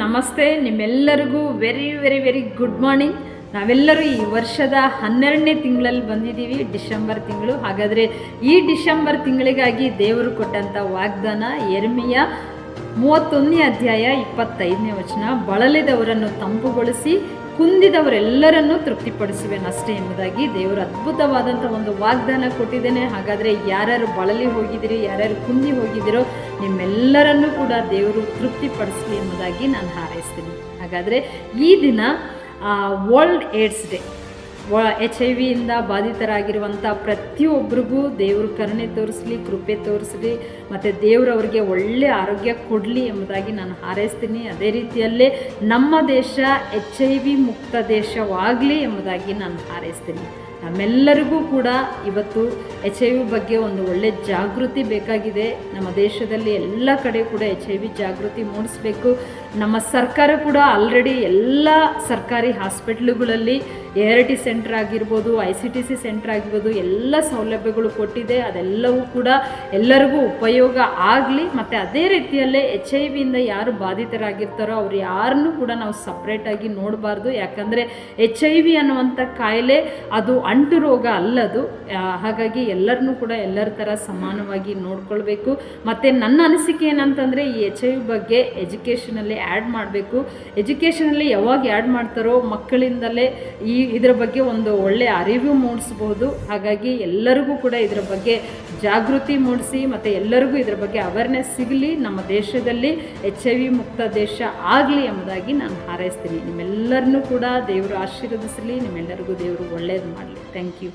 ನಮಸ್ತೆ. ನಿಮ್ಮೆಲ್ಲರಿಗೂ very very very good morning. ನಾವೆಲ್ಲರೂ ಈ ವರ್ಷದ 12ನೇ ತಿಂಗಳಲ್ಲಿ ಬಂದಿದ್ದೀವಿ, ಡಿಸೆಂಬರ್ ತಿಂಗಳು. ಹಾಗಾದರೆ ಈ ಡಿಸೆಂಬರ್ ತಿಂಗಳಿಗಾಗಿ ದೇವರು ಕೊಟ್ಟಂಥ ವಾಗ್ದಾನ ಯೆರೆಮೀಯ 31ನೇ ಅಧ್ಯಾಯ 25ನೇ ವಚನ, ಬಳಲಿದವರನ್ನು ತಂಪುಗೊಳಿಸಿ ಕುಂದಿದವರೆಲ್ಲರನ್ನೂ ತೃಪ್ತಿಪಡಿಸುವೆನಷ್ಟೇ ಎಂಬುದಾಗಿ ದೇವರು ಅದ್ಭುತವಾದಂಥ ಒಂದು ವಾಗ್ದಾನ ಕೊಟ್ಟಿದ್ದೇನೆ. ಹಾಗಾದರೆ ಯಾರ್ಯಾರು ಬಳಲಿ ಹೋಗಿದ್ದೀರಿ, ಯಾರ್ಯಾರು ಕುಂದಿ ಹೋಗಿದ್ದೀರೋ ನಿಮ್ಮೆಲ್ಲರನ್ನೂ ಕೂಡ ದೇವರು ತೃಪ್ತಿಪಡಿಸಲಿ ಎಂಬುದಾಗಿ ನಾನು ಹಾರೈಸ್ತೀನಿ. ಹಾಗಾದರೆ ಈ ದಿನ ವರ್ಲ್ಡ್ ಏಡ್ಸ್ ಡೇ. HIV ಬಾಧಿತರಾಗಿರುವಂಥ ಪ್ರತಿಯೊಬ್ಬರಿಗೂ ದೇವರು ಕರುಣೆ ತೋರಿಸಲಿ, ಕೃಪೆ ತೋರಿಸಲಿ, ಮತ್ತು ದೇವರು ಅವರಿಗೆ ಒಳ್ಳೆಯ ಆರೋಗ್ಯ ಕೊಡಲಿ ಎಂಬುದಾಗಿ ನಾನು ಹಾರೈಸ್ತೀನಿ. ಅದೇ ರೀತಿಯಲ್ಲೇ ನಮ್ಮ ದೇಶ HIV ಮುಕ್ತ ದೇಶವಾಗಲಿ ಎಂಬುದಾಗಿ ನಾನು ಹಾರೈಸ್ತೀನಿ. ನಮ್ಮೆಲ್ಲರಿಗೂ ಕೂಡ ಇವತ್ತು HIV ಬಗ್ಗೆ ಒಂದು ಒಳ್ಳೆಯ ಜಾಗೃತಿ ಬೇಕಾಗಿದೆ. ನಮ್ಮ ದೇಶದಲ್ಲಿ ಎಲ್ಲ ಕಡೆ ಕೂಡ HIV ಜಾಗೃತಿ ಮೂಡಿಸಬೇಕು. ನಮ್ಮ ಸರ್ಕಾರ ಕೂಡ ಆಲ್ರೆಡಿ ಎಲ್ಲ ಸರ್ಕಾರಿ ಹಾಸ್ಪಿಟ್ಲುಗಳಲ್ಲಿ ART ಸೆಂಟರ್ ಆಗಿರ್ಬೋದು, ICTC ಸೆಂಟರ್ ಆಗಿರ್ಬೋದು, ಎಲ್ಲ ಸೌಲಭ್ಯಗಳು ಕೊಟ್ಟಿದೆ. ಅದೆಲ್ಲವೂ ಕೂಡ ಎಲ್ಲರಿಗೂ ಉಪಯೋಗ ಆಗಲಿ. ಮತ್ತು ಅದೇ ರೀತಿಯಲ್ಲೇ HIV ಯಾರು ಬಾಧಿತರಾಗಿರ್ತಾರೋ ಅವ್ರು ಯಾರನ್ನೂ ಕೂಡ ನಾವು ಸಪ್ರೇಟಾಗಿ ನೋಡಬಾರ್ದು. ಯಾಕಂದರೆ HIV ಅನ್ನುವಂಥ ಕಾಯಿಲೆ ಅದು ಅಂಟು ರೋಗ ಅಲ್ಲದು. ಹಾಗಾಗಿ ಎಲ್ಲರನ್ನೂ ಕೂಡ ಎಲ್ಲರ ಥರ ಸಮಾನವಾಗಿ ನೋಡ್ಕೊಳ್ಬೇಕು. ಮತ್ತು ನನ್ನ ಅನಿಸಿಕೆ ಏನಂತಂದರೆ ಈ HIV ಬಗ್ಗೆ ಎಜುಕೇಷನಲ್ಲಿ ಆ್ಯಡ್ ಮಾಡಬೇಕು. ಎಜುಕೇಷನಲ್ಲಿ ಯಾವಾಗ ಆ್ಯಡ್ ಮಾಡ್ತಾರೋ ಮಕ್ಕಳಿಂದಲೇ ಇದರ ಬಗ್ಗೆ ಒಂದು ಒಳ್ಳೆಯ ಅರಿವು ಮೂಡಿಸ್ಬೋದು. ಹಾಗಾಗಿ ಎಲ್ಲರಿಗೂ ಕೂಡ ಇದರ ಬಗ್ಗೆ ಜಾಗೃತಿ ಮೂಡಿಸಿ ಮತ್ತು ಎಲ್ಲರಿಗೂ ಇದರ ಬಗ್ಗೆ ಅವೇರ್ನೆಸ್ ಸಿಗಲಿ. ನಮ್ಮ ದೇಶದಲ್ಲಿ HIV ಮುಕ್ತ ದೇಶ ಆಗಲಿ ಎಂಬುದಾಗಿ ನಾನು ಹಾರೈಸ್ತೀನಿ. ನಿಮ್ಮೆಲ್ಲರನ್ನೂ ಕೂಡ ದೇವರು ಆಶೀರ್ವದಿಸಲಿ. ನಿಮ್ಮೆಲ್ಲರಿಗೂ ದೇವರು ಒಳ್ಳೆಯದು ಮಾಡಲಿ. Thank you.